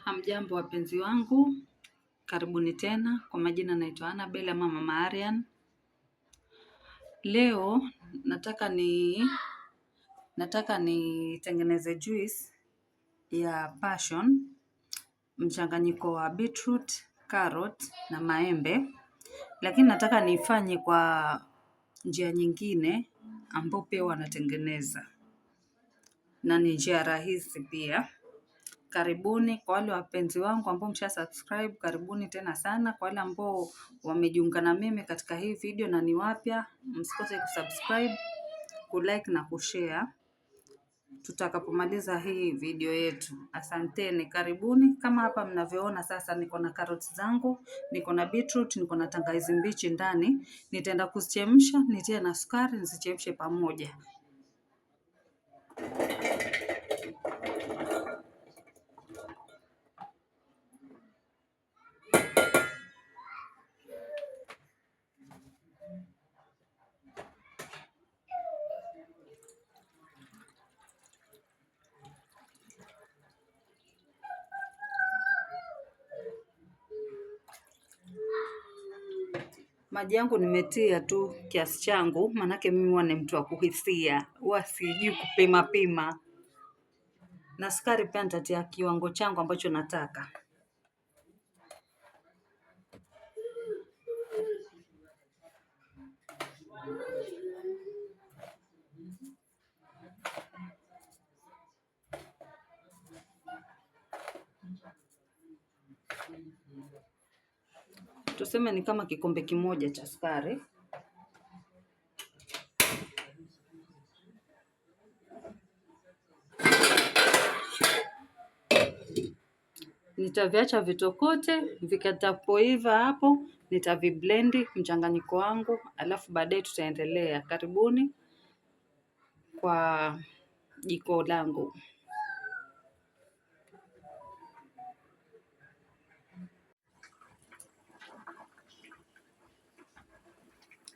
Hamjambo wapenzi wangu, karibuni tena. Kwa majina naitwa Annabel ama Mama Arian. Leo nataka nitengeneze juice ya passion, mchanganyiko wa beetroot, carrot na maembe. Lakini nataka nifanye kwa njia nyingine ambao pia wanatengeneza, na ni njia rahisi pia. Karibuni kwa wale wapenzi wangu ambao msha subscribe, karibuni tena sana. Kwa wale ambao wamejiunga na mimi katika hii video na ni wapya, msikose kusubscribe, kulike na kushare tutakapomaliza hii video yetu. Asanteni, karibuni. Kama hapa mnavyoona sasa, niko na carrots zangu, niko na beetroot, niko na tangawizi mbichi ndani. Nitaenda kuzichemsha, nitie na sukari, nizichemshe pamoja. Maji yangu nimetia tu kiasi changu, manake mimi huwa ni mtu wa kuhisia, huwa sijui kupima. Na sukari pia nitatia kiwango changu ambacho nataka. Tuseme ni kama kikombe kimoja cha sukari. Nitaviacha vitokote, vikatapoiva hapo, nitaviblendi mchanganyiko wangu, alafu baadaye tutaendelea. Karibuni kwa jiko langu.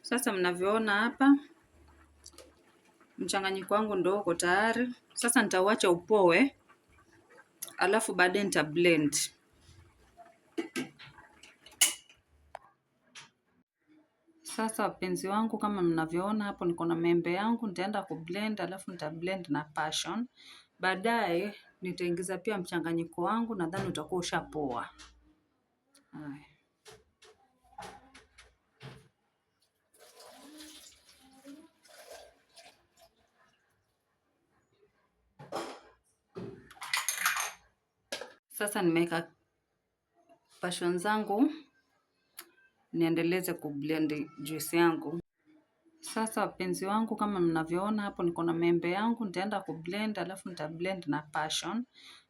Sasa mnavyoona hapa, mchanganyiko wangu ndio uko tayari. Sasa nitauacha upoe, alafu baadaye nitablend. Sasa wapenzi wangu, kama mnavyoona hapo, niko na maembe yangu, nitaenda kublend, alafu nitablend na passion. Baadaye nitaingiza pia mchanganyiko wangu, nadhani utakuwa ushapoa. Sasa nimeweka passion zangu, niendeleze kublend juice yangu. Sasa wapenzi wangu, kama mnavyoona hapo, niko na maembe yangu, nitaenda kublend, alafu nitablend na passion.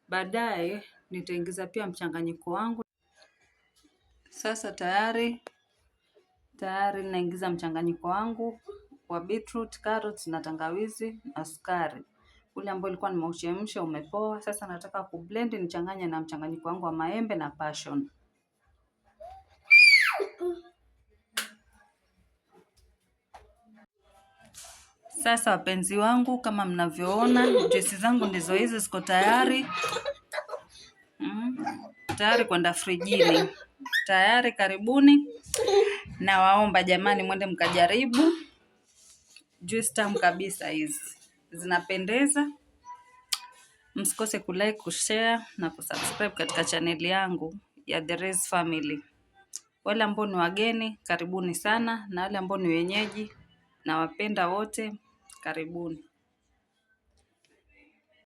Baadaye nitaingiza pia mchanganyiko wangu. Sasa tayari naingiza mchanganyiko wangu wa beetroot, carrots na tangawizi na sukari. Ule ambao ulikuwa nimeuchemsha umepoa. Sasa nataka kublend nichanganye na mchanganyiko wangu wa maembe na passion. Sasa wapenzi wangu, kama mnavyoona, juice zangu ndizo hizi, ziko tayari. Tayari kwenda frijini. Tayari, karibuni. Na waomba jamani, mwende mkajaribu. Juice tamu kabisa hizi. Zinapendeza. Msikose kulike, kushare na kusubscribe katika channel yangu ya The Rez Family. Wale ambao ni wageni, karibuni sana, na wale ambao ni wenyeji, nawapenda wote, karibuni.